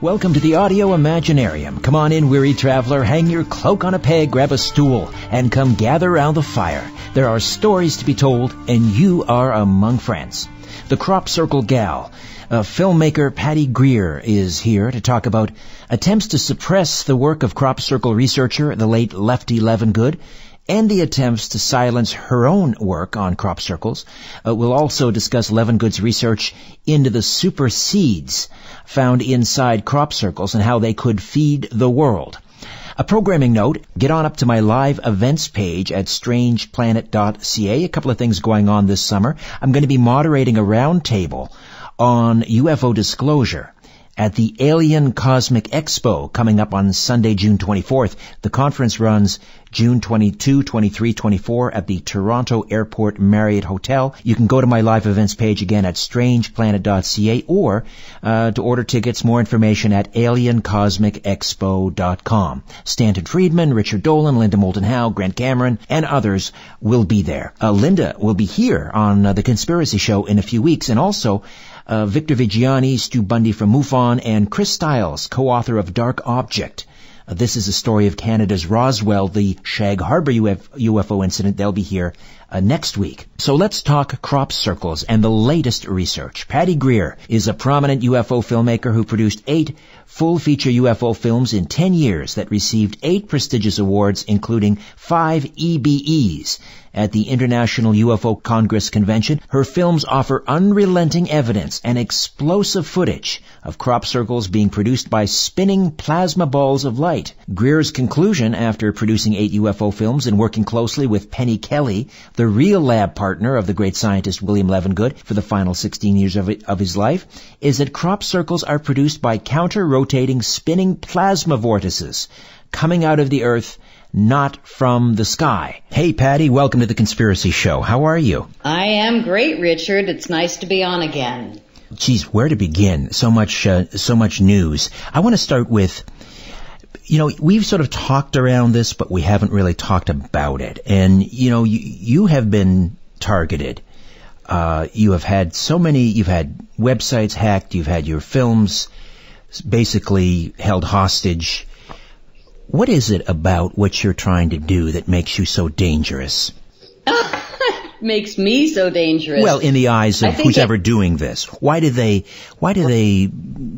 Welcome to the Audio Imaginarium. Come on in, weary traveler, hang your cloak on a peg, grab a stool, and come gather around the fire. There are stories to be told, and you are among friends. The Crop Circle Gal, filmmaker Patty Greer, is here to talk about attempts to suppress the work of crop circle researcher, the late Lefty Levengood, and the attempts to silence her own work on crop circles. We'll also discuss Levengood's research into the super seeds found inside crop circles and how they could feed the world. A programming note, get on up to my live events page at strangeplanet.ca. A couple of things going on this summer. I'm going to be moderating a roundtable on UFO disclosure at the Alien Cosmic Expo coming up on Sunday, June 24th. The conference runs June 22, 23, 24 at the Toronto Airport Marriott Hotel. You can go to my live events page again at strangeplanet.ca or to order tickets, more information at aliencosmicexpo.com. Stanton Friedman, Richard Dolan, Linda Moulton Howe, Grant Cameron, and others will be there. Linda will be here on The Conspiracy Show in a few weeks, and also Victor Vigiani, Stu Bundy from MUFON, and Chris Stiles, co-author of Dark Object. This is a story of Canada's Roswell, the Shag Harbor UFO incident. They'll be here next week. So let's talk crop circles and the latest research. Patty Greer is a prominent UFO filmmaker who produced 8 full-feature UFO films in 10 years that received 8 prestigious awards, including 5 EBEs at the International UFO Congress Convention. Her films offer unrelenting evidence and explosive footage of crop circles being produced by spinning plasma balls of light. Greer's conclusion, after producing 8 UFO films and working closely with Penny Kelly, the real lab partner of the great scientist William Levengood for the final 16 years of his life, is that crop circles are produced by counter-rotating spinning plasma vortices coming out of the Earth, not from the sky. Hey, Patty, welcome to The Conspiracy Show. How are you? I am great, Richard. It's nice to be on again. Geez, where to begin? So much news. I want to start with, we've sort of talked around this, but we haven't really talked about it. And, you have been targeted. You have had you've had websites hacked, you've had your films basically held hostage. What is it about what you're trying to do that makes you so dangerous? Makes me so dangerous? Well, in the eyes of who's ever doing this. Why do they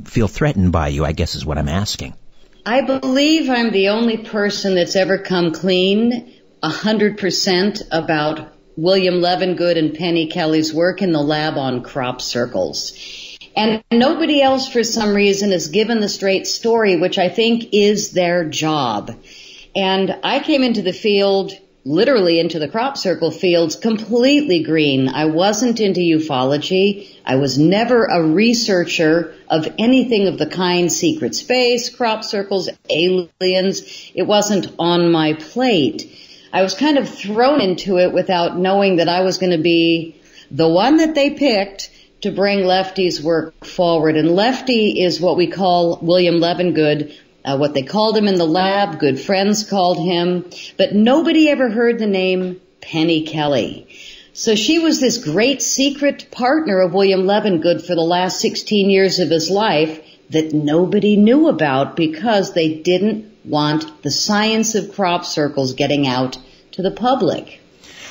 feel threatened by you, I guess is what I'm asking. I believe I'm the only person that's ever come clean 100% about William Levengood and Penny Kelly's work in the lab on crop circles. And nobody else, for some reason, is given the straight story, which I think is their job. And I came into the field, literally into the crop circle fields, completely green. I wasn't into ufology. I was never a researcher of anything of the kind, secret space, crop circles, aliens. It wasn't on my plate. I was kind of thrown into it without knowing that I was going to be the one that they picked to bring Lefty's work forward. And Lefty is what we call William Levengood, what they called him in the lab, good friends called him, but nobody ever heard the name Penny Kelly. So she was this great secret partner of William Levengood for the last 16 years of his life that nobody knew about because they didn't want the science of crop circles getting out to the public.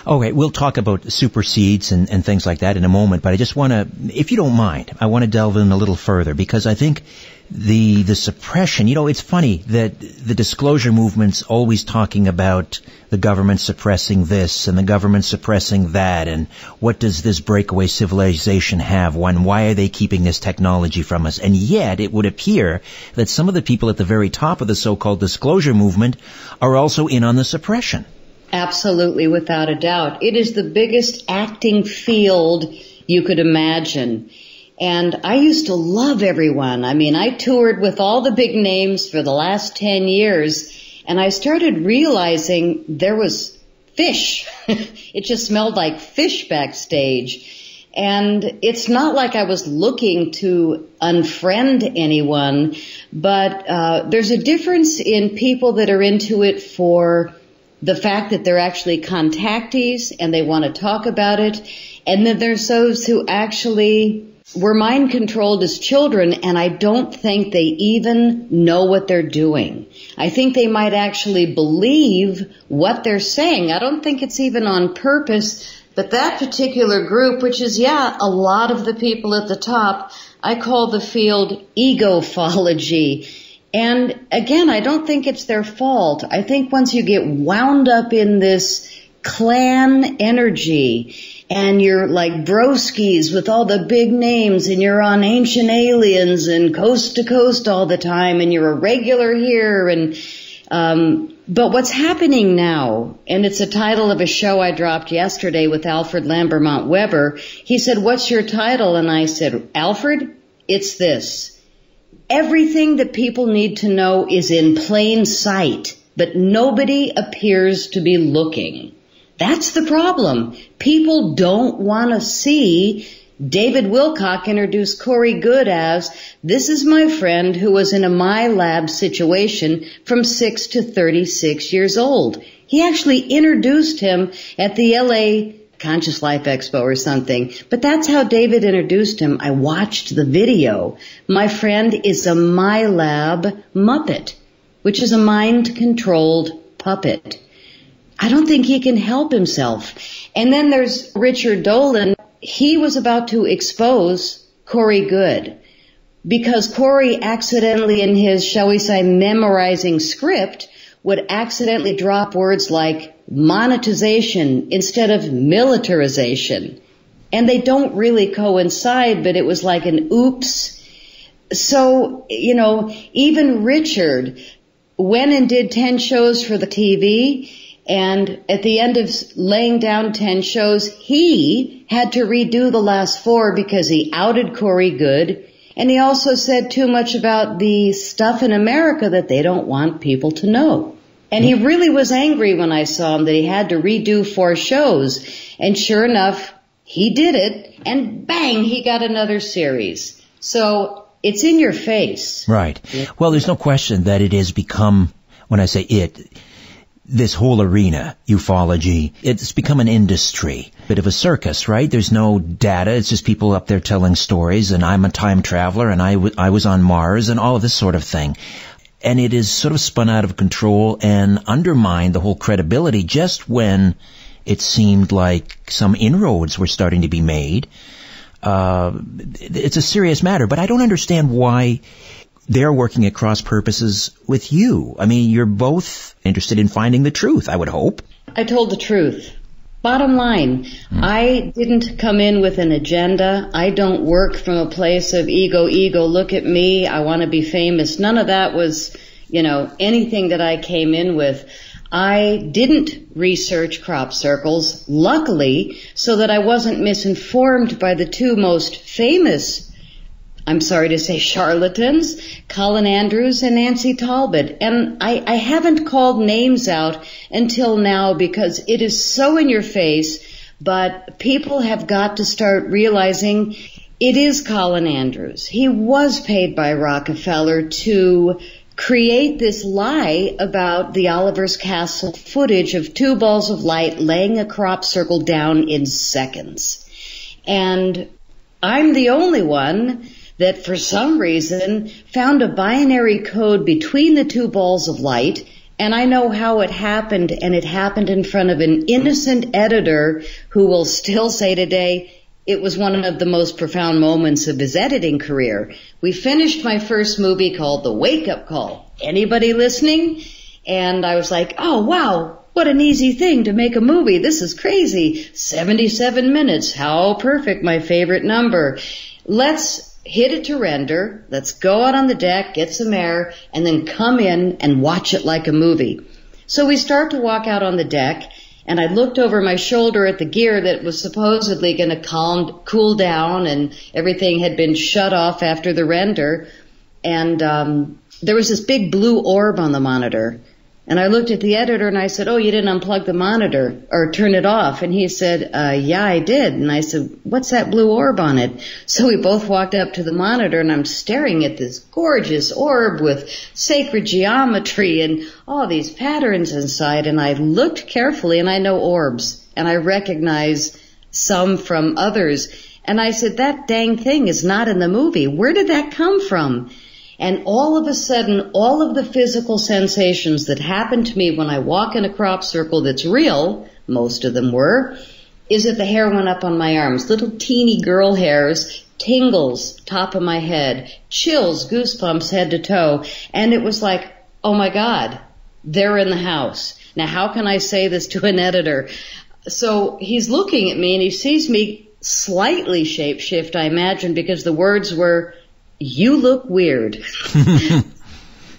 Okay, we'll talk about super seeds and things like that in a moment, but I just want to, if you don't mind, I want to delve in a little further because I think the suppression, it's funny that the disclosure movement's always talking about the government suppressing this and the government suppressing that, and what does this breakaway civilization have? Why are they keeping this technology from us? And yet it would appear that some of the people at the very top of the so-called disclosure movement are also in on the suppression. Absolutely, without a doubt. It is the biggest acting field you could imagine. And I used to love everyone. I mean, I toured with all the big names for the last 10 years, and I started realizing there was fish. It just smelled like fish backstage. And it's not like I was looking to unfriend anyone, but there's a difference in people that are into it for the fact that they're actually contactees and they want to talk about it. And then there's those who actually We're mind controlled as children, and I don't think they even know what they're doing. I think they might actually believe what they're saying. I don't think it's even on purpose, but that particular group, which is, a lot of the people at the top, I call the field egofology. And again, I don't think it's their fault. I think once you get wound up in this clan energy, and you're like broskies with all the big names, and you're on Ancient Aliens and Coast to Coast all the time, and you're a regular here, and but what's happening now, and it's a title of a show I dropped yesterday with Alfred Lambermont Weber. He said, "What's your title?" And I said, "Alfred, it's this. Everything that people need to know is in plain sight, but nobody appears to be looking." That's the problem. People don't want to see. David Wilcock introduced Corey Goode as, "This is my friend who was in a My Lab situation from 6 to 36 years old." He actually introduced him at the LA Conscious Life Expo or something. But that's how David introduced him. I watched the video. My friend is a My Lab Muppet, which is a mind-controlled puppet. I don't think he can help himself. And then there's Richard Dolan. He was about to expose Corey Goode because Corey accidentally, in his, shall we say, memorizing script, would accidentally drop words like monetization instead of militarization. And they don't really coincide, but it was like an oops. So, even Richard went and did 10 shows for the TV, and at the end of laying down 10 shows, he had to redo the last 4 because he outed Corey Goode, and he also said too much about the stuff in America that they don't want people to know. And he really was angry when I saw him that he had to redo 4 shows. And sure enough, he did it, and bang, he got another series. So it's in your face. Right. Well, there's no question that it has become, when I say it, this whole arena, ufology, it's become an industry, bit of a circus, right? There's no data. It's just people up there telling stories, and I'm a time traveler, and I was on Mars, and all of this sort of thing. And it is sort of spun out of control and undermined the whole credibility just when it seemed like some inroads were starting to be made. It's a serious matter, but I don't understand why they're working at cross purposes with you. I mean, you're both interested in finding the truth, I would hope. I told the truth. Bottom line, I didn't come in with an agenda. I don't work from a place of ego, look at me, I want to be famous. None of that was, anything that I came in with. I didn't research crop circles, luckily, so that I wasn't misinformed by the 2 most famous, I'm sorry to say, charlatans, Colin Andrews and Nancy Talbot. And I haven't called names out until now because it is so in your face, but people have got to start realizing it is Colin Andrews. He was paid by Rockefeller to create this lie about the Oliver's Castle footage of 2 balls of light laying a crop circle down in seconds. And I'm the only one that for some reason found a binary code between the 2 balls of light, and I know how it happened, and it happened in front of an innocent editor who will still say today it was one of the most profound moments of his editing career. We finished my first movie called The Wake Up Call. Anybody listening? And I was like, oh wow, what an easy thing to make a movie. This is crazy. 77 minutes. How perfect. My favorite number. Let's hit it to render, let's go out on the deck, get some air, and then come in and watch it like a movie. So we start to walk out on the deck, and I looked over my shoulder at the gear that was supposedly going to cool down, and everything had been shut off after the render, and there was this big blue orb on the monitor. And I looked at the editor and I said, oh, you didn't unplug the monitor or turn it off. And he said, yeah, I did. And I said, what's that blue orb on it? So we both walked up to the monitor and I'm staring at this gorgeous orb with sacred geometry and all these patterns inside. And I looked carefully, and I know orbs and I recognize some from others. And I said, that dang thing is not in the movie. Where did that come from? And all of a sudden, all of the physical sensations that happen to me when I walk in a crop circle that's real, most of them were, is that the hair went up on my arms, little teeny girl hairs, tingles, top of my head, chills, goosebumps head to toe. And it was like, oh my God, they're in the house. Now, how can I say this to an editor? So he's looking at me and he sees me slightly shapeshift, I imagine, because the words were, you look weird.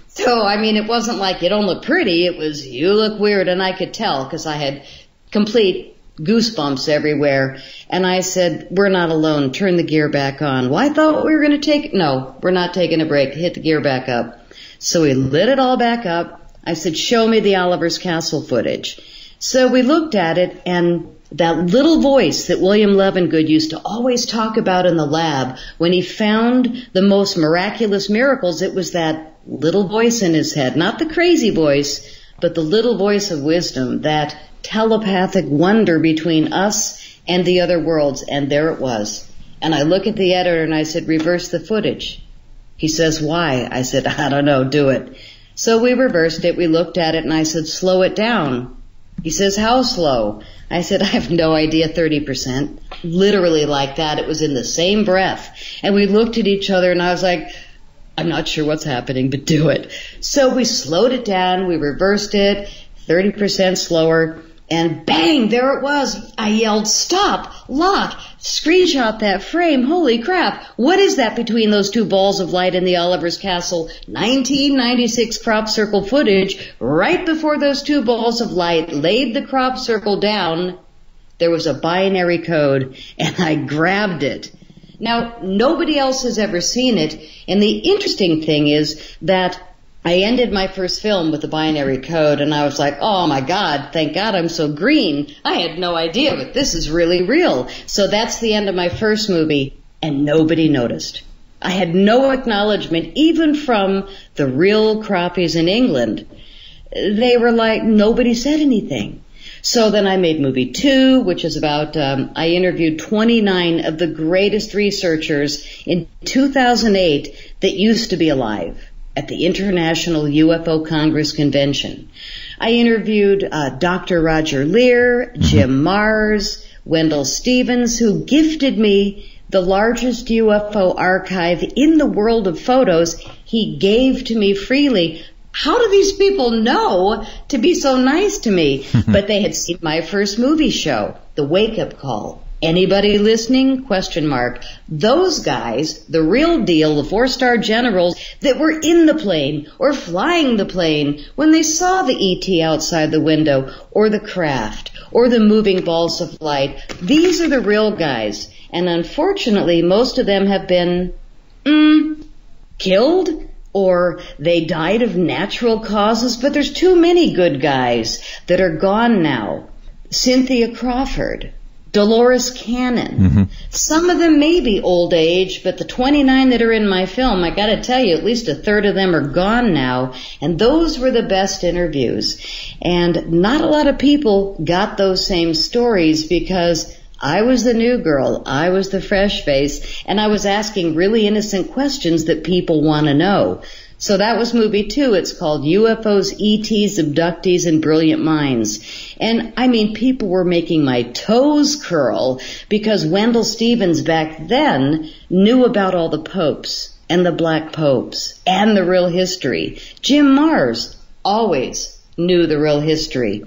So, I mean, it wasn't like you don't look pretty. It was, you look weird. And I could tell because I had complete goosebumps everywhere. And I said, we're not alone. Turn the gear back on. Well, I thought we were going to take, no, we're not taking a break. Hit the gear back up. So we lit it all back up. I said, show me the Oliver's Castle footage. So we looked at it, and that little voice that William Levengood used to always talk about in the lab, when he found the most miraculous miracles, it was that little voice in his head, not the crazy voice, but the little voice of wisdom, that telepathic wonder between us and the other worlds. And there it was. And I look at the editor and I said, reverse the footage. He says, why? I said, I don't know, do it. So we reversed it. We looked at it and I said, slow it down. He says, how slow? I said, I have no idea, 30%. Literally like that. It was in the same breath. And we looked at each other and I was like, I'm not sure what's happening, but do it. So we slowed it down. We reversed it, 30% slower. And bang, there it was. I yelled, stop, lock, screenshot that frame. Holy crap. What is that between those two balls of light in the Oliver's Castle 1996 crop circle footage? Right before those two balls of light laid the crop circle down, there was a binary code, and I grabbed it. Now, nobody else has ever seen it, and the interesting thing is that I ended my first film with the binary code, and I was like, oh my God, thank God I'm so green. I had no idea, but this is really real. So that's the end of my first movie, and nobody noticed. I had no acknowledgement, even from the real crappies in England. They were like, nobody said anything. So then I made movie 2, which is about, I interviewed 29 of the greatest researchers in 2008 that used to be alive at the International UFO Congress Convention. I interviewed Dr. Roger Lear, Jim Mars, Wendell Stevens, who gifted me the largest UFO archive in the world of photos. He gave to me freely. How do these people know to be so nice to me? But they had seen my first movie show, The Wake Up Call. Anybody listening? Question mark. Those guys, the real deal, the 4-star generals that were in the plane or flying the plane when they saw the ET outside the window or the craft or the moving balls of light. These are the real guys. And unfortunately, most of them have been killed or they died of natural causes. But there's too many good guys that are gone now. Cynthia Crawford, Dolores Cannon. Some of them may be old age, but the 29 that are in my film, I got to tell you, at least a third of them are gone now, and those were the best interviews. And not a lot of people got those same stories because I was the new girl, I was the fresh face, and I was asking really innocent questions that people want to know. So that was movie 2. It's called UFOs, ETs, Abductees, and Brilliant Minds. And, I mean, people were making my toes curl because Wendell Stevens back then knew about all the popes and the black popes and the real history. Jim Mars always knew the real history.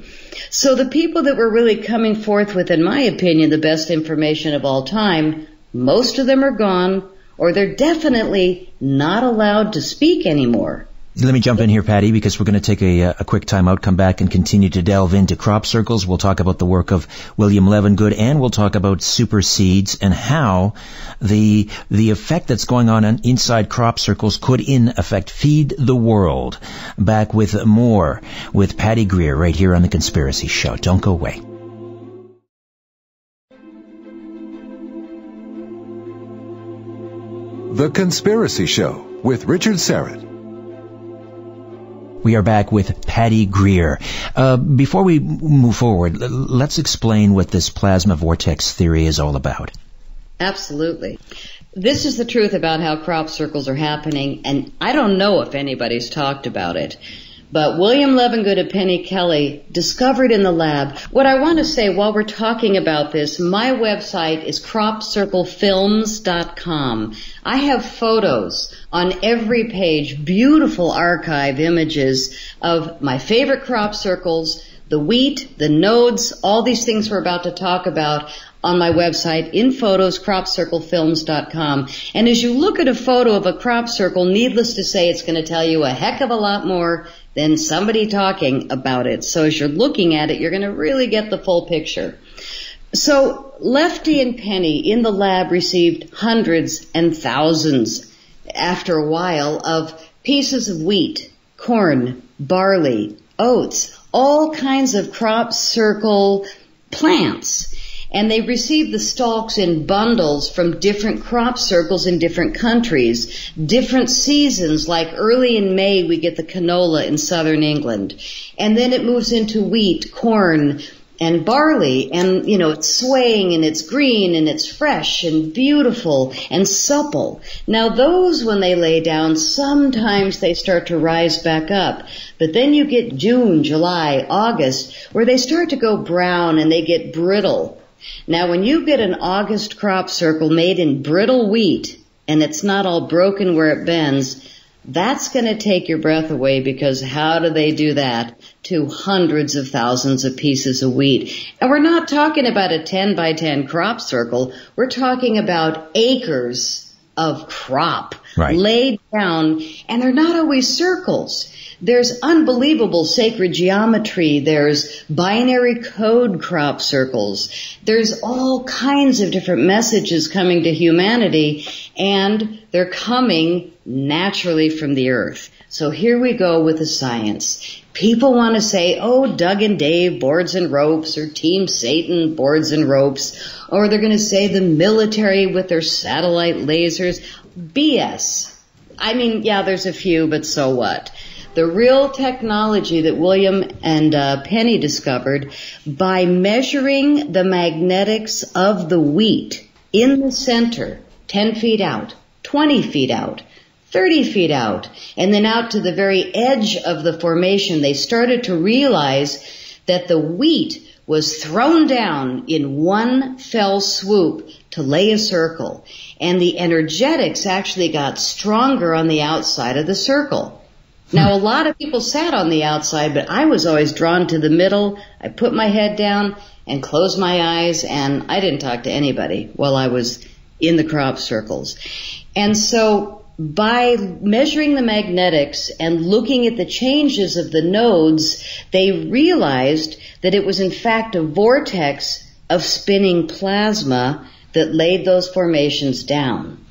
So the people that were really coming forth with, in my opinion, the best information of all time, most of them are gone, or they're definitely not allowed to speak anymore. Let me jump in here, Patty, because we're going to take a quick time out, come back and continue to delve into crop circles. We'll talk about the work of William Levengood, and we'll talk about super seeds and how the effect that's going on inside crop circles could, in effect, feed the world. Back with more with Patty Greer right here on The Conspiracy Show. Don't go away. The Conspiracy Show with Richard Syrett. We are back with Patty Greer. Before we move forward, let's explain what this plasma vortex theory is all about. Absolutely. This is the truth about how crop circles are happening, and I don't know if anybody's talked about it. But William Levengood and Penny Kelly discovered in the lab. What I want to say while we're talking about this, my website is cropcirclefilms.com. I have photos on every page, beautiful archive images of my favorite crop circles, the wheat, the nodes, all these things we're about to talk about on my website, in photos, cropcirclefilms.com. And as you look at a photo of a crop circle, needless to say, it's going to tell you a heck of a lot more than somebody talking about it. So as you're looking at it, you're going to really get the full picture. So Lefty and Penny in the lab received hundreds and thousands after a while of pieces of wheat, corn, barley, oats, all kinds of crop circle plants. And they received the stalks in bundles from different crop circles in different countries, different seasons, like early in May we get the canola in southern England. And then it moves into wheat, corn, and barley, and, you know, it's swaying and it's green and it's fresh and beautiful and supple. Now those, when they lay down, sometimes they start to rise back up. But then you get June, July, August, where they start to go brown and they get brittle. Now when you get an August crop circle made in brittle wheat, and it's not all broken where it bends, that's going to take your breath away, because how do they do that to hundreds of thousands of pieces of wheat? And we're not talking about a 10 by 10 crop circle. We're talking about acres of crop laid down, and they're not always circles. There's unbelievable sacred geometry. There's binary code crop circles. There's all kinds of different messages coming to humanity, and they're coming naturally from the earth. So here we go with the science. People want to say, oh, Doug and Dave, boards and ropes, or Team Satan, boards and ropes, or they're going to say the military with their satellite lasers. BS. I mean, yeah, there's a few, but so what? The real technology that William and Penny discovered, by measuring the magnetics of the wheat in the center, 10 feet out, 20 feet out, 30 feet out, and then out to the very edge of the formation, they started to realize that the wheat was thrown down in one fell swoop to lay a circle, and the energetics actually got stronger on the outside of the circle. Now, a lot of people sat on the outside, but I was always drawn to the middle. I put my head down and closed my eyes, and I didn't talk to anybody while I was in the crop circles. And so by measuring the magnetics and looking at the changes of the nodes, they realized that it was in fact a vortex of spinning plasma that laid those formations down.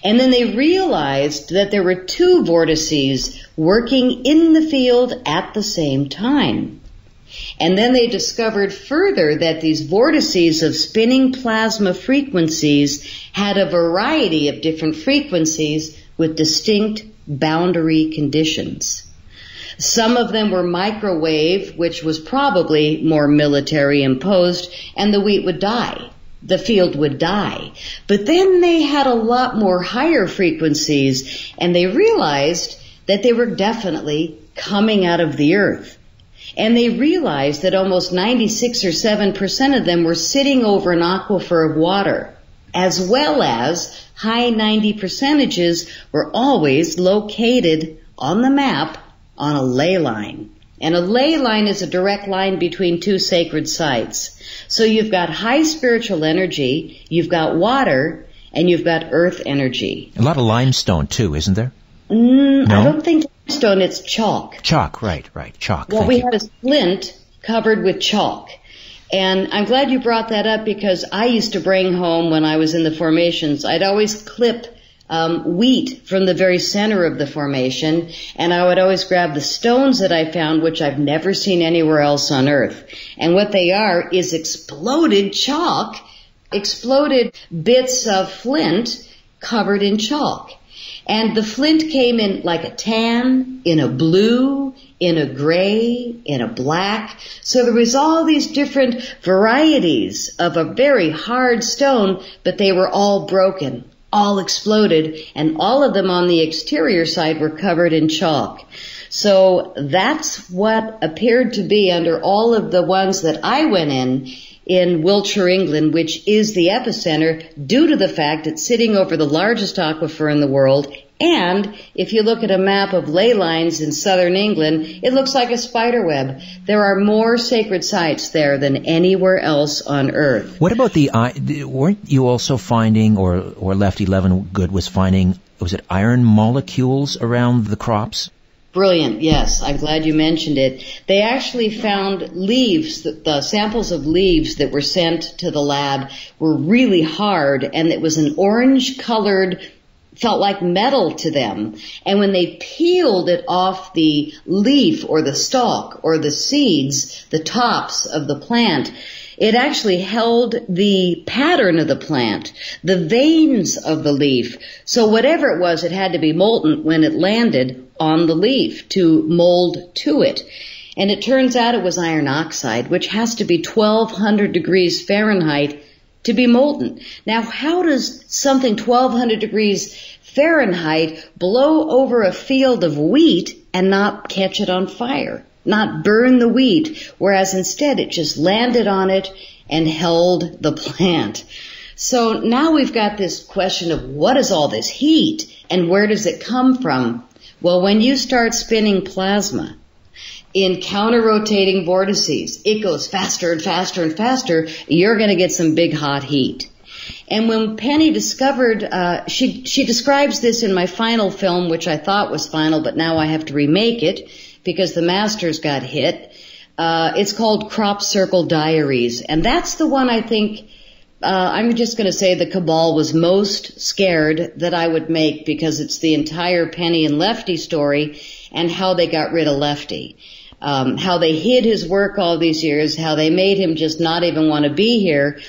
And then they realized that there were two vortices working in the field at the same time. And then they discovered further that these vortices of spinning plasma frequencies had a variety of different frequencies with distinct boundary conditions. Some of them were microwave, which was probably more military imposed, and the wheat would die. The field would die. But then they had a lot more higher frequencies, and they realized that they were definitely coming out of the earth. And they realized that almost 96 or 7% of them were sitting over an aquifer of water, as well as high 90 percentages were always located on the map on a ley line. And a ley line is a direct line between two sacred sites. So you've got high spiritual energy, you've got water, and you've got earth energy. A lot of limestone, too, isn't there? No? I don't think limestone, it's chalk. Chalk, right, chalk. Well, we had a splint covered with chalk. And I'm glad you brought that up, because I used to bring home, when I was in the formations, I'd always clip wheat from the very center of the formation, and I would always grab the stones that I found, which I've never seen anywhere else on earth. And what they are is exploded chalk, exploded bits of flint covered in chalk. And the flint came in like a tan, in a blue, in a gray, in a black. So there was all these different varieties of a very hard stone, but they were all broken, all exploded, and all of them on the exterior side were covered in chalk. So that's what appeared to be under all of the ones that I went in Wiltshire, England, which is the epicenter due to the fact it's sitting over the largest aquifer in the world. And if you look at a map of ley lines in southern England, it looks like a spider web. There are more sacred sites there than anywhere else on Earth. What about weren't you also finding, or Lefty Levengood was finding, was it iron molecules around the crops? Brilliant, yes. I'm glad you mentioned it. They actually found leaves, the samples of leaves that were sent to the lab were really hard, and it was an orange-colored, felt like metal to them. And when they peeled it off the leaf or the stalk or the seeds, the tops of the plant, it actually held the pattern of the plant, the veins of the leaf. So whatever it was, it had to be molten when it landed on the leaf to mold to it. And it turns out it was iron oxide, which has to be 1,200 degrees Fahrenheit to be molten. Now, how does something 1,200 degrees Fahrenheit blow over a field of wheat and not catch it on fire, not burn the wheat, whereas instead it just landed on it and held the plant? So now we've got this question of what is all this heat and where does it come from? Well, when you start spinning plasma in counter-rotating vortices, it goes faster and faster and faster. You're going to get some big hot heat. And when Penny discovered, she describes this in my final film, which I thought was final, but now I have to remake it because the masters got hit. It's called Crop Circle Diaries. And that's the one I think, I'm just going to say the Cabal was most scared that I would make because it's the entire Penny and Lefty story and how they got rid of Lefty. How they hid his work all these years, how they made him just not even want to be here.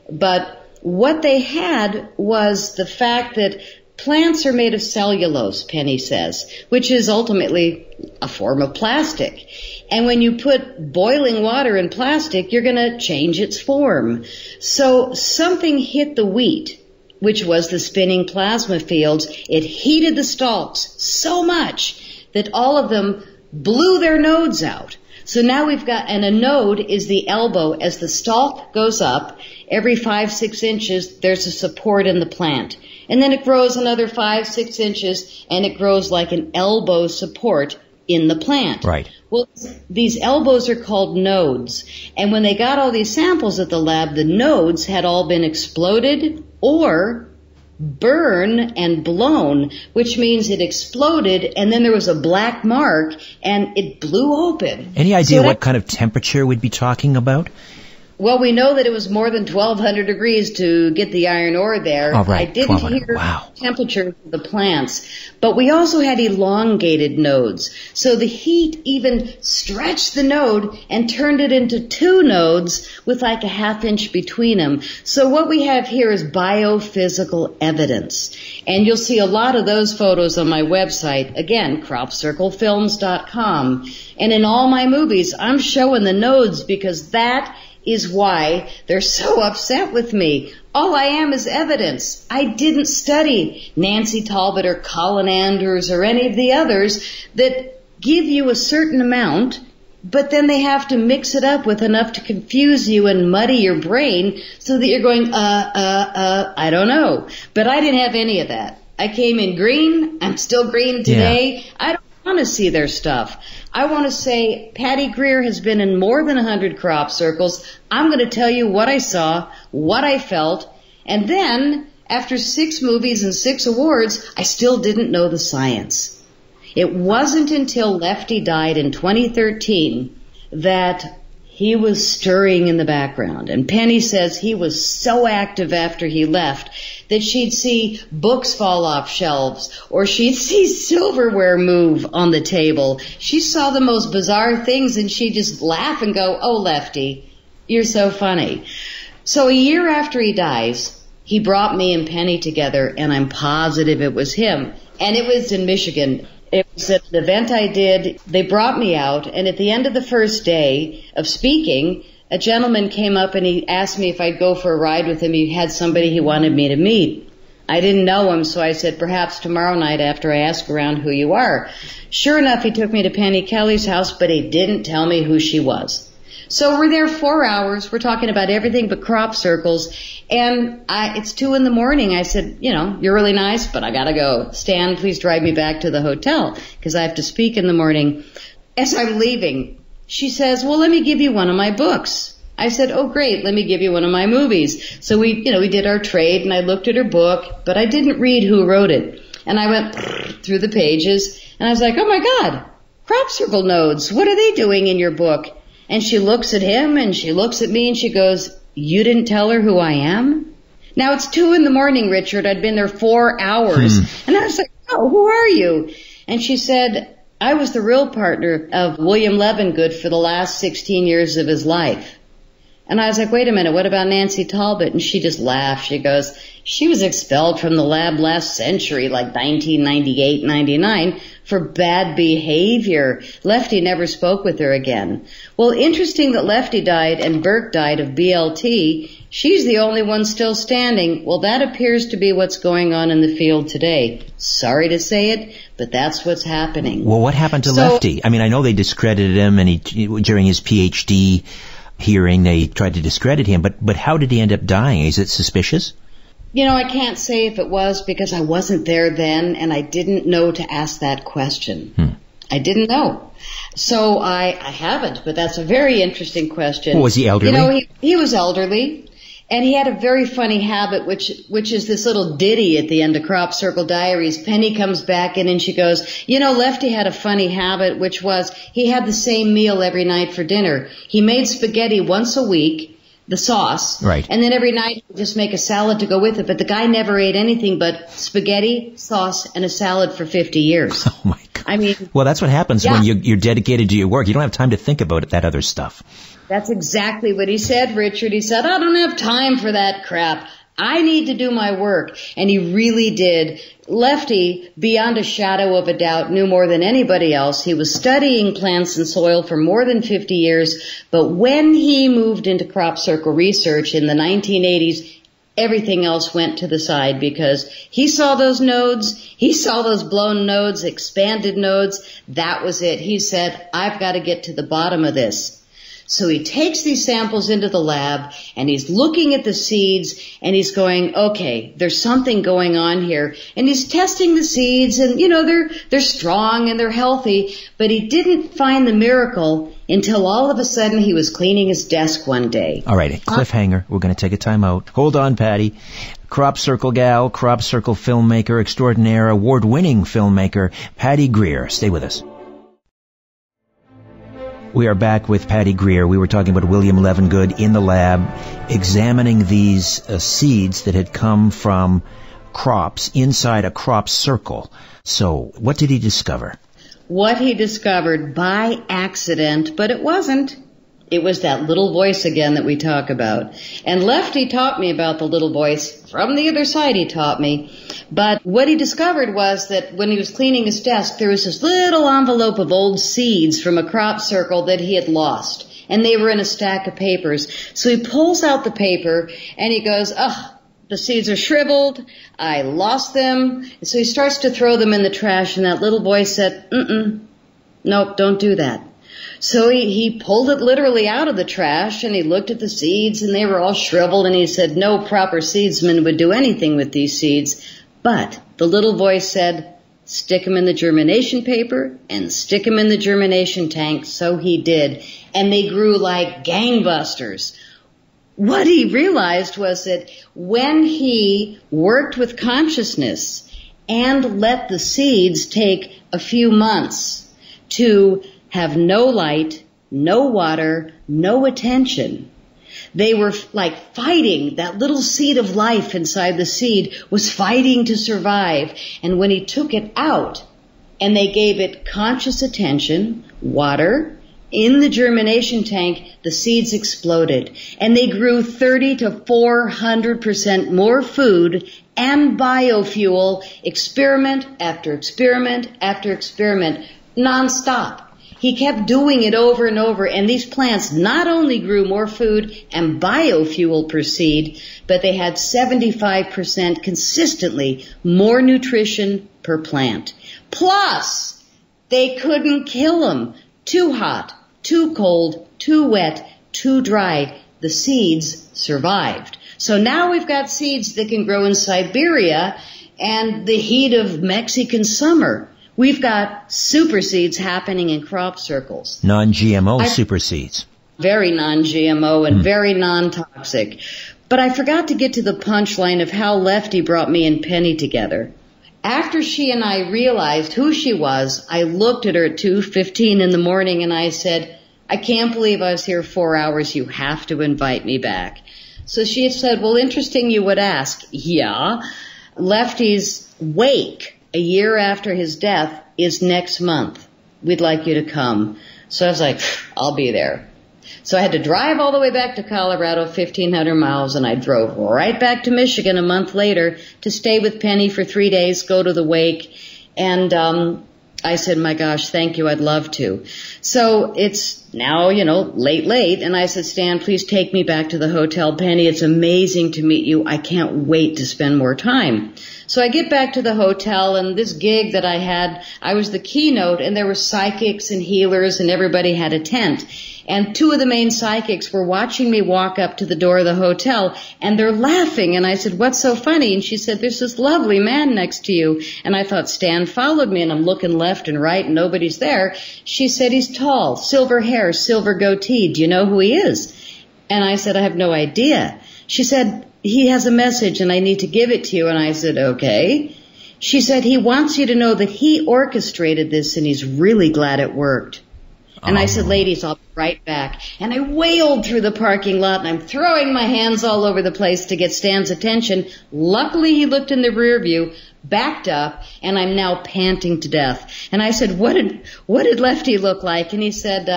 But what they had was the fact that plants are made of cellulose, Penny says, which is ultimately a form of plastic. And when you put boiling water in plastic, you're going to change its form. So something hit the wheat, which was the spinning plasma fields. It heated the stalks so much that all of them blew their nodes out. So now we've got, and a node is the elbow. As the stalk goes up, every 5-6 inches, there's a support in the plant. And then it grows another 5-6 inches, and it grows like an elbow support in the plant. Right. Well, these elbows are called nodes. And when they got all these samples at the lab, the nodes had all been exploded or burn and blown, which means it exploded and then there was a black mark and it blew open. Any idea what kind of temperature we'd be talking about? Well, we know that it was more than 1,200 degrees to get the iron ore there. Oh, right. I didn't hear temperature of the plants, but we also had elongated nodes. So the heat even stretched the node and turned it into 2 nodes with like a ½ inch between them. So what we have here is biophysical evidence. And you'll see a lot of those photos on my website. Again, cropcirclefilms.com. And in all my movies, I'm showing the nodes because that is why they're so upset with me. All I am is evidence. I didn't study Nancy Talbot or Colin Anders or any of the others that give you a certain amount, but then they have to mix it up with enough to confuse you and muddy your brain so that you're going, I don't know. But I didn't have any of that. I came in green. I'm still green today. Yeah. I don't want to see their stuff. I want to say Patty Greer has been in more than 100 crop circles. I'm going to tell you what I saw, what I felt, and then after 6 movies and 6 awards, I still didn't know the science. It wasn't until Lefty died in 2013 that he was stirring in the background. And Penny says he was so active after he left that she'd see books fall off shelves or she'd see silverware move on the table. She saw the most bizarre things and she'd just laugh and go, "Oh, Lefty, you're so funny." So a year after he dies, he brought me and Penny together, and I'm positive it was him. And it was in Michigan. It was at an event I did. They brought me out, and at the end of the first day of speaking, a gentleman came up and he asked me if I'd go for a ride with him. He had somebody he wanted me to meet. I didn't know him, so I said, perhaps tomorrow night after I ask around who you are. Sure enough, he took me to Penny Kelly's house, but he didn't tell me who she was. So we're there 4 hours. We're talking about everything but crop circles. And it's 2 a.m. I said, you're really nice, but I got to go. Stan, please drive me back to the hotel because I have to speak in the morning. As I'm leaving, she says, well, let me give you one of my books. I said, oh, great, let me give you one of my movies. So we did our trade, and I looked at her book, but I didn't read who wrote it. And I went through the pages, and I was like, oh, my God, crop circle nodes, what are they doing in your book? And she looks at him, and she looks at me, and she goes, you didn't tell her who I am? Now, it's 2 a.m, Richard. I'd been there 4 hours. And I was like, oh, who are you? And she said, I was the real partner of William Levengood for the last 16 years of his life. And I was like, wait a minute, what about Nancy Talbot? And she just laughed. She goes, she was expelled from the lab last century, like 1998, 99, for bad behavior. Lefty never spoke with her again. Well, interesting that Lefty died and Burke died of BLT. She's the only one still standing. Well, that appears to be what's going on in the field today. Sorry to say it, but that's what's happening. Well, what happened to Lefty? I mean, I know they discredited him, and during his PhD hearing, they tried to discredit him, but how did he end up dying? Is it suspicious? I can't say if it was because I wasn't there then, and I didn't know to ask that question. I didn't know. So I haven't, but that's a very interesting question. Was he elderly? He was elderly, and he had a very funny habit, which is this little ditty at the end of Crop Circle Diaries. Penny comes back in and she goes, Lefty had a funny habit, which was he had the same meal every night for dinner. He made spaghetti once a week, the sauce, right, and then every night he'd just make a salad to go with it. But the guy never ate anything but spaghetti, sauce, and a salad for 50 years. Oh, my God. Well, that's what happens when you're dedicated to your work. You don't have time to think about that other stuff. That's exactly what he said, Richard. He said, I don't have time for that crap. I need to do my work. And he really did. Lefty, beyond a shadow of a doubt, knew more than anybody else. He was studying plants and soil for more than 50 years. But when he moved into crop circle research in the 1980s, everything else went to the side because he saw those nodes, he saw those blown nodes, expanded nodes. That was it. He said, I've got to get to the bottom of this. So he takes these samples into the lab, and he's looking at the seeds, and he's going, okay, there's something going on here. And he's testing the seeds, and, they're strong and they're healthy, but he didn't find the miracle until all of a sudden he was cleaning his desk one day. All right, cliffhanger. We're going to take a time out. Hold on, Patty. Crop Circle gal, Crop Circle filmmaker extraordinaire, award-winning filmmaker, Patty Greer. Stay with us. We are back with Patty Greer. We were talking about William Levengood in the lab, examining these seeds that had come from crops inside a crop circle. So, what did he discover? What he discovered by accident, but it wasn't. It was that little voice again that we talk about. And Lefty taught me about the little voice. From the other side he taught me. But what he discovered was that when he was cleaning his desk, there was this little envelope of old seeds from a crop circle that he had lost. And they were in a stack of papers. So he pulls out the paper and he goes, the seeds are shriveled. I lost them. And so he starts to throw them in the trash, and that little voice said, nope, don't do that. So he pulled it literally out of the trash, and he looked at the seeds, and they were all shriveled, and he said no proper seedsman would do anything with these seeds. But the little voice said, stick them in the germination paper and stick them in the germination tank. So he did, and they grew like gangbusters. What he realized was that when he worked with consciousness and let the seeds take a few months to have no light, no water, no attention, they were like fighting. That little seed of life inside the seed was fighting to survive. And when he took it out and they gave it conscious attention, water, in the germination tank, the seeds exploded, and they grew 30 to 400% more food and biofuel, experiment after experiment after experiment, nonstop. He kept doing it over and over, and these plants not only grew more food and biofuel per seed, but they had 75% consistently more nutrition per plant. Plus, they couldn't kill them. Too hot, too cold, too wet, too dry. The seeds survived. So now we've got seeds that can grow in Siberia and the heat of Mexican summer. We've got super seeds happening in crop circles. Non-GMO super seeds. Very non-GMO and very non-toxic. But I forgot to get to the punchline of how Lefty brought me and Penny together. After she and I realized who she was, I looked at her at 2:15 in the morning and I said, I can't believe I was here 4 hours. You have to invite me back. So she had said, well, interesting you would ask. Yeah. Lefty's wake a year after his death is next month. We'd like you to come. So I was like, I'll be there. So I had to drive all the way back to Colorado, 1,500 miles, and I drove right back to Michigan a month later to stay with Penny for 3 days, go to the wake, and I said, my gosh, thank you, I'd love to. So it's now, late, and I said, Stan, please take me back to the hotel. Penny, it's amazing to meet you. I can't wait to spend more time. So I get back to the hotel, and this gig that I had, I was the keynote, and there were psychics and healers, and everybody had a tent. And two of the main psychics were watching me walk up to the door of the hotel, and they're laughing. And I said, what's so funny? And she said, there's this lovely man next to you. And I thought, Stan followed me, and I'm looking left and right, and nobody's there. She said, he's tall, silver hair, silver goatee. Do you know who he is? And I said, I have no idea. She said, he has a message, and I need to give it to you. And I said, okay. She said, he wants you to know that he orchestrated this, and he's really glad it worked. And I said, ladies, I'll be right back. And I wailed through the parking lot, and I'm throwing my hands all over the place to get Stan's attention. Luckily, he looked in the rear view, backed up, and I'm now panting to death. And I said, what did Lefty look like? And he said,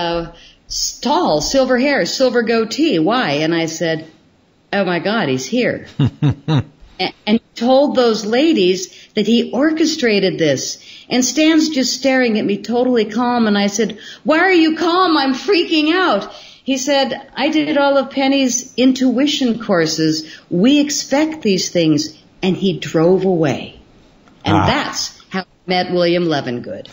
tall, silver hair, silver goatee. Why? And I said, oh, my God, he's here. And told those ladies that he orchestrated this. And Stan's just staring at me totally calm, and I said, why are you calm? I'm freaking out. He said, I did all of Penny's intuition courses. We expect these things. And he drove away. And that's how I met William Levengood.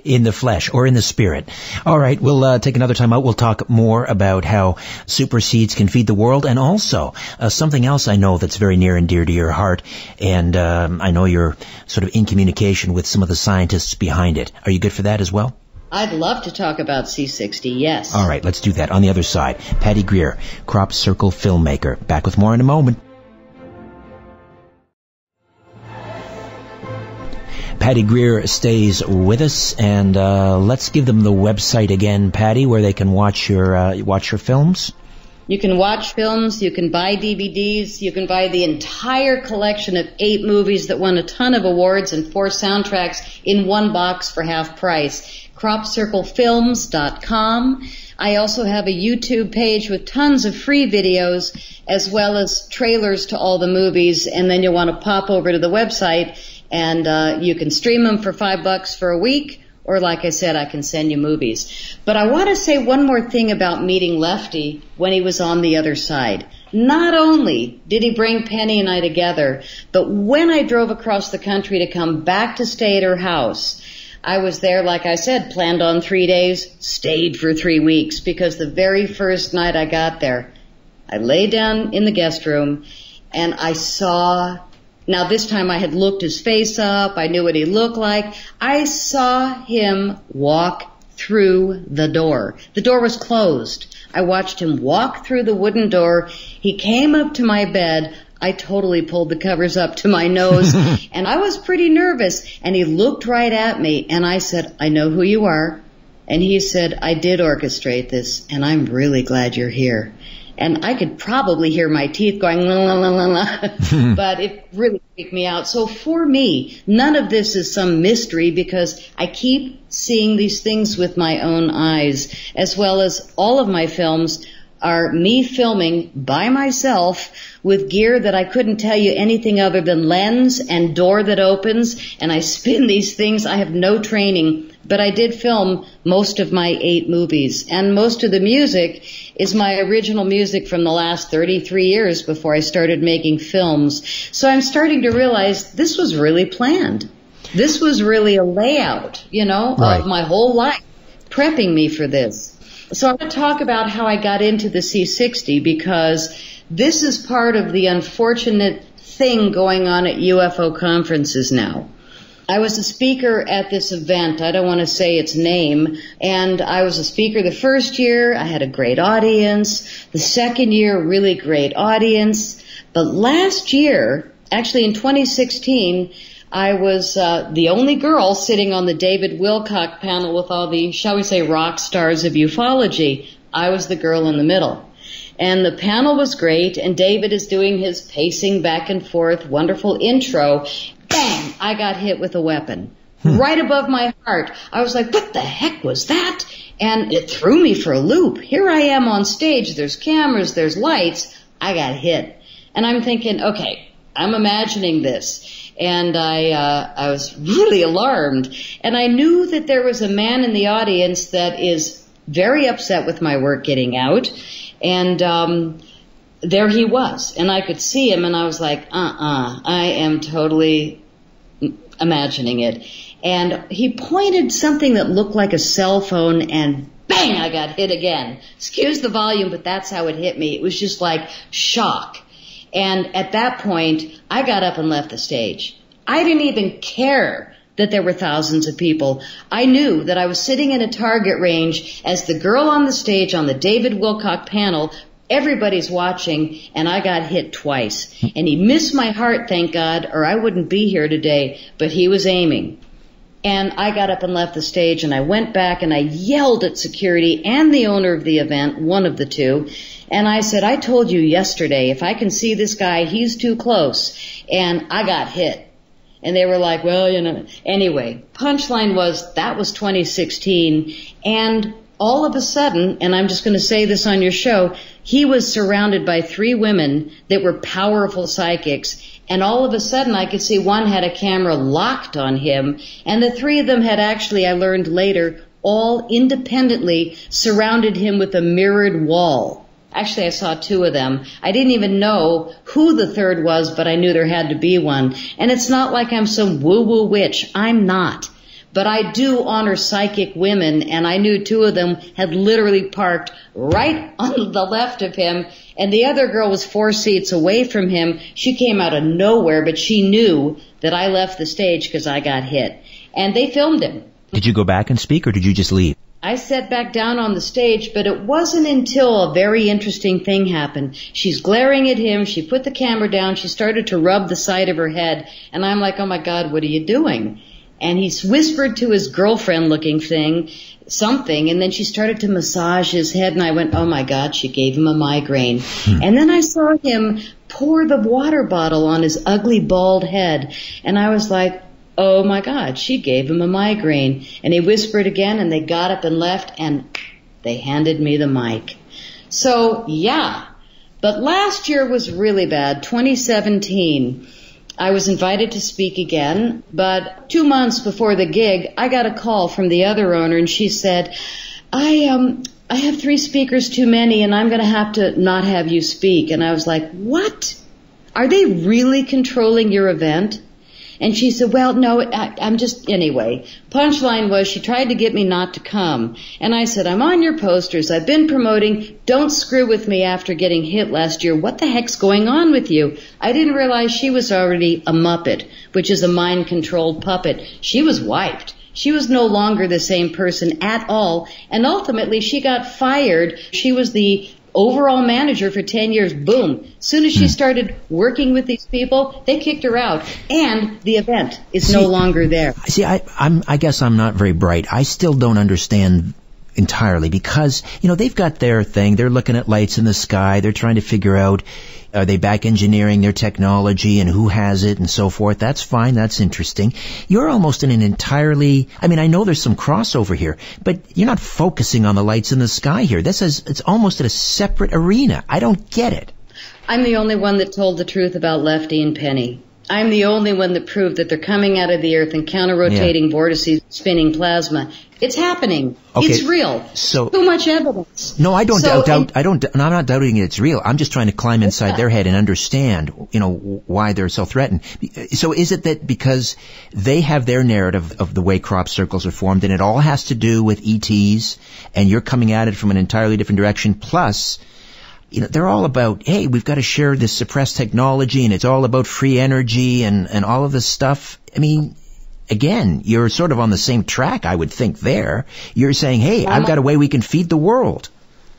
In the flesh or in the spirit. All right, we'll take another time out. We'll talk more about how super seeds can feed the world, and also something else I know that's very near and dear to your heart, and I know you're sort of in communication with some of the scientists behind it. Are you good for that as well? I'd love to talk about C60, yes. All right, let's do that. On the other side, Patty Greer, Crop Circle filmmaker. Back with more in a moment. Patty Greer stays with us, and let's give them the website again, Patty, where they can watch your films. You can watch films, you can buy DVDs, you can buy the entire collection of 8 movies that won a ton of awards and 4 soundtracks in one box for half price. CropCircleFilms.com. I also have a YouTube page with tons of free videos as well as trailers to all the movies, and then you'll want to pop over to the website and you can stream them for $5 for a week, or like I said, I can send you movies. But I want to say one more thing about meeting Lefty when he was on the other side. Not only did he bring Penny and I together, but when I drove across the country to come back to stay at her house, I was there, like I said, planned on 3 days, stayed for 3 weeks, because the very first night I got there, I lay down in the guest room and I saw... Now, this time I had looked his face up. I knew what he looked like. I saw him walk through the door. The door was closed. I watched him walk through the wooden door. He came up to my bed. I totally pulled the covers up to my nose, and I was pretty nervous. And he looked right at me, and I said, I know who you are. And he said, I did orchestrate this, and I'm really glad you're here. and I could probably hear my teeth going, la, la, la, la, la. But it really freaked me out. So for me, none of this is some mystery because I keep seeing these things with my own eyes, as well as all of my films are me filming by myself with gear that I couldn't tell you anything other than lens and door that opens, and I spin these things. I have no training, but I did film most of my 8 movies, and most of the music is my original music from the last 33 years before I started making films. So I'm starting to realize this was really planned. This was really a layout, of my whole life, prepping me for this. So I'm going to talk about how I got into the C60 because this is part of the unfortunate thing going on at UFO conferences now. I was a speaker at this event. I don't want to say its name. And I was a speaker the first year. I had a great audience. The second year, really great audience. But last year, actually in 2016, I was the only girl sitting on the David Wilcock panel with all the, shall we say, rock stars of ufology. I was the girl in the middle. And the panel was great, and David is doing his pacing back and forth, wonderful intro. Bang! I got hit with a weapon. Right above my heart. I was like, what the heck was that? And it threw me for a loop. Here I am on stage. There's cameras, there's lights. I got hit. And I'm thinking, okay, I'm imagining this. And I was really alarmed. And I knew that there was a man in the audience that is very upset with my work getting out. And there he was. And I could see him, and I was like, I am totally imagining it. And he pointed something that looked like a cell phone, and bang, I got hit again. Excuse the volume, but that's how it hit me. It was just like shock. And at that point, I got up and left the stage. I didn't even care that there were thousands of people. I knew that I was sitting in a target range as the girl on the stage on the David Wilcock panel. Everybody's watching, and I got hit twice. And he missed my heart, thank God, or I wouldn't be here today, but he was aiming. And I got up and left the stage, and I went back and I yelled at security and the owner of the event, one of the two, and I said, I told you yesterday, if I can see this guy, he's too close. And I got hit. And they were like, well, Anyway, punchline was, that was 2016, and all of a sudden, and I'm just going to say this on your show, he was surrounded by 3 women that were powerful psychics, and all of a sudden I could see one had a camera locked on him, and the 3 of them had actually, I learned later, all independently surrounded him with a mirrored wall. Actually, I saw 2 of them. I didn't even know who the third was, but I knew there had to be one. And it's not like I'm some woo-woo witch. I'm not. But I do honor psychic women, and I knew 2 of them had literally parked right on the left of him, and the other girl was 4 seats away from him. She came out of nowhere, but she knew that I left the stage because I got hit. And they filmed him. Did you go back and speak, or did you just leave? I sat back down on the stage, but it wasn't until a very interesting thing happened. She's glaring at him. She put the camera down. She started to rub the side of her head. And I'm like, oh, my God, what are you doing? And he whispered to his girlfriend-looking thing something, and then she started to massage his head, and I went, oh, my God, she gave him a migraine. And then I saw him pour the water bottle on his ugly, bald head, and I was like, oh, my God, she gave him a migraine. And he whispered again, and they got up and left, and they handed me the mic. So, yeah. But last year was really bad, 2017. I was invited to speak again, but 2 months before the gig, I got a call from the other owner, and she said, I have 3 speakers too many, and I'm going to have to not have you speak. And I was like, what? Are they really controlling your event? And she said, well, no, I'm just, anyway. Punchline was, she tried to get me not to come. And I said, I'm on your posters. I've been promoting. Don't screw with me after getting hit last year. What the heck's going on with you? I didn't realize she was already a Muppet, which is a mind-controlled puppet. She was wiped. She was no longer the same person at all. And ultimately, she got fired. She was the overall manager for 10 years, boom. As soon as she started working with these people, they kicked her out, and the event is no longer there. See, I guess I'm not very bright. I still don't understand entirely because, they've got their thing. They're looking at lights in the sky. They're trying to figure out, are they back engineering their technology and who has it and so forth. That's fine. That's interesting. You're almost in an entirely, I know there's some crossover here, but you're not focusing on the lights in the sky here. It's almost at a separate arena. I don't get it. I'm the only one that told the truth about Lefty and Penny. I'm the only one that proved that they're coming out of the Earth and counter-rotating vortices, spinning plasma. It's happening. Okay. It's real. So too much evidence. No, I don't doubt. I'm not doubting it's real. I'm just trying to climb inside their head and understand, why they're so threatened. So is it that because they have their narrative of the way crop circles are formed, and it all has to do with ETs, and you're coming at it from an entirely different direction? Plus, they're all about, hey, we've got to share this suppressed technology, and it's all about free energy and all of this stuff. Again, you're sort of on the same track, I would think there. You're saying, hey, I've got a way we can feed the world.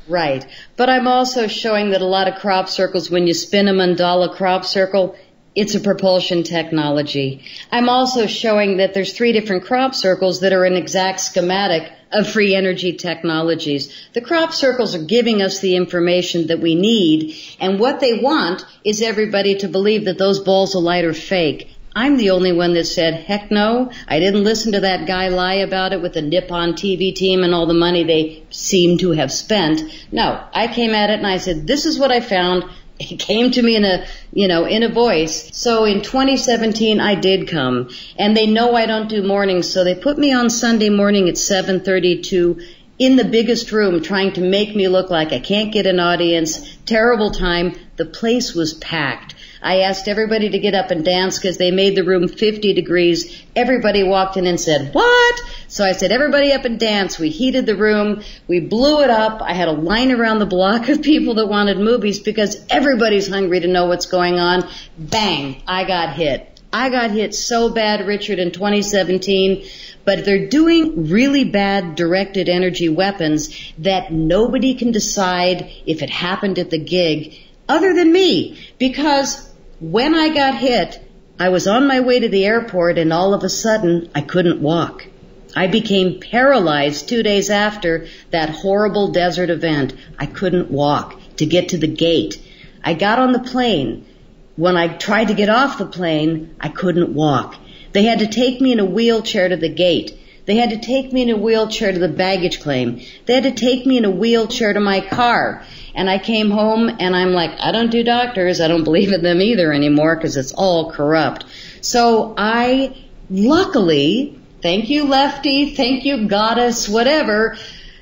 Right. But I'm also showing that a lot of crop circles, when you spin a mandala crop circle, it's a propulsion technology. I'm also showing that there's 3 different crop circles that are an exact schematic of free energy technologies. The crop circles are giving us the information that we need, and what they want is everybody to believe that those balls of light are fake. I'm the only one that said, heck no, I didn't listen to that guy lie about it with the Nippon TV team and all the money they seem to have spent. No, I came at it and I said, this is what I found. It came to me in a voice. So in 2017, I did come. And they know I don't do mornings, so they put me on Sunday morning at 7:32 in the biggest room, trying to make me look like I can't get an audience. Terrible time. The place was packed. I asked everybody to get up and dance because they made the room 50 degrees. Everybody walked in and said, what? So I said, everybody up and dance. We heated the room. We blew it up. I had a line around the block of people that wanted movies because everybody's hungry to know what's going on. Bang, I got hit. I got hit so bad, Richard, in 2017. But they're doing really bad directed energy weapons that nobody can decide if it happened at the gig other than me, because when I got hit, I was on my way to the airport and all of a sudden I couldn't walk. I became paralyzed 2 days after that horrible desert event. I couldn't walk to get to the gate. I got on the plane. When I tried to get off the plane, I couldn't walk. They had to take me in a wheelchair to the gate. They had to take me in a wheelchair to the baggage claim. They had to take me in a wheelchair to my car. And I came home and I'm like, I don't do doctors. I don't believe in them either anymore because it's all corrupt. So I luckily, thank you Lefty, thank you Goddess, whatever,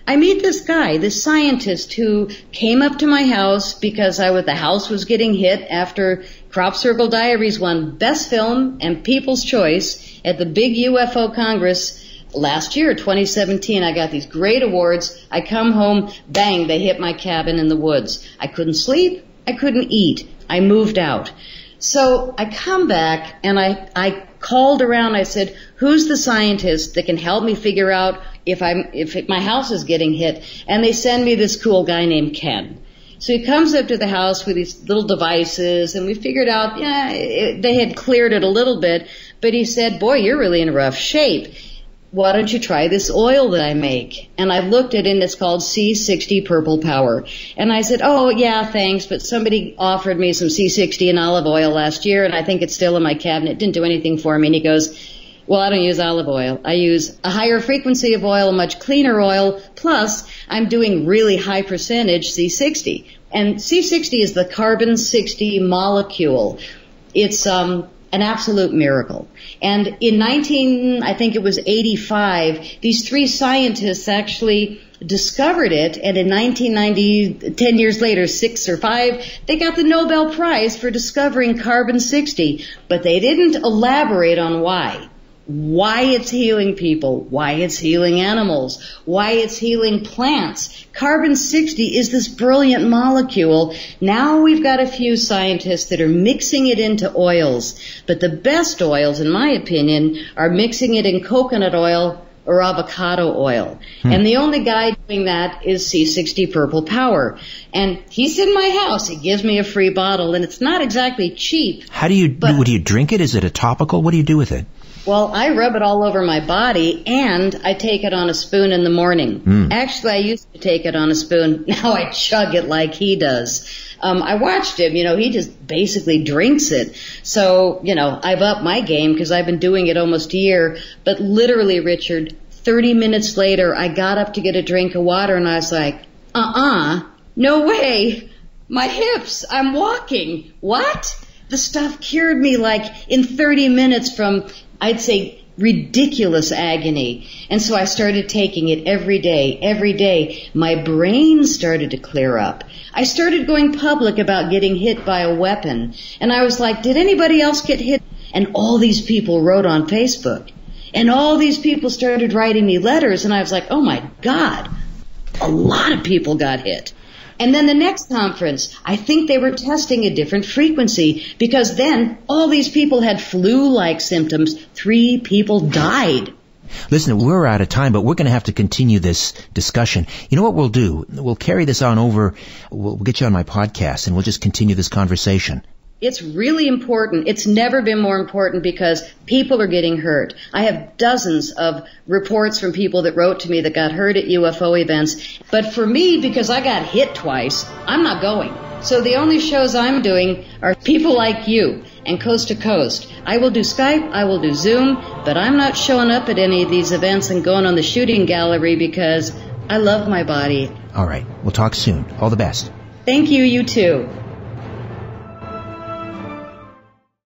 I meet this guy, this scientist who came up to my house because the house was getting hit after Crop Circle Diaries won Best Film and People's Choice at the big UFO Congress last year, 2017. I got these great awards. I come home, bang, they hit my cabin in the woods. I couldn't sleep. I couldn't eat. I moved out. So I come back and I called around. I said, who's the scientist that can help me figure out if my house is getting hit? And they send me this cool guy named Ken. So he comes up to the house with these little devices, and we figured out, they had cleared it a little bit, but he said, boy, you're really in rough shape. Why don't you try this oil that I make? And I looked at it, and it's called C60 Purple Power. And I said, oh, yeah, thanks, but somebody offered me some C60 and olive oil last year, and I think it's still in my cabinet. It didn't do anything for me. And he goes, well, I don't use olive oil. I use a higher frequency of oil, a much cleaner oil, plus I'm doing really high percentage C60. And C60 is the carbon-60 molecule. It's an absolute miracle. And in 85, these 3 scientists actually discovered it, and in 1990, 10 years later, 6 or 5, they got the Nobel Prize for discovering carbon-60, but they didn't elaborate on why. Why it's healing people, why it's healing animals, why it's healing plants. Carbon-60 is this brilliant molecule. Now we've got a few scientists that are mixing it into oils. But the best oils, in my opinion, are mixing it in coconut oil or avocado oil. And the only guy doing that is C60 Purple Power. And he's in my house. He gives me a free bottle, and it's not exactly cheap. How do you drink it? Is it a topical? What do you do with it? Well, I rub it all over my body, and I take it on a spoon in the morning. Actually, I used to take it on a spoon. Now I chug it like he does. I watched him, he just basically drinks it. So, I've upped my game because I've been doing it almost a year. But literally, Richard, 30 minutes later, I got up to get a drink of water, and I was like, no way. My hips, I'm walking. What? The stuff cured me like in 30 minutes from, I'd say, ridiculous agony. And so I started taking it every day, every day. My brain started to clear up. I started going public about getting hit by a weapon. And I was like, did anybody else get hit? And all these people wrote on Facebook. And all these people started writing me letters. And I was like, oh my God, a lot of people got hit. And then the next conference, I think they were testing a different frequency because then all these people had flu-like symptoms. 3 people died. Listen, we're out of time, but we're going to have to continue this discussion. You know what we'll do? We'll carry this on over. We'll get you on my podcast, and we'll just continue this conversation. It's really important. It's never been more important because people are getting hurt. I have dozens of reports from people that wrote to me that got hurt at UFO events. But for me, because I got hit twice, I'm not going. So the only shows I'm doing are people like you and Coast to Coast. I will do Skype, I will do Zoom, but I'm not showing up at any of these events and going on the shooting gallery because I love my body. All right. We'll talk soon. All the best. Thank you, you too.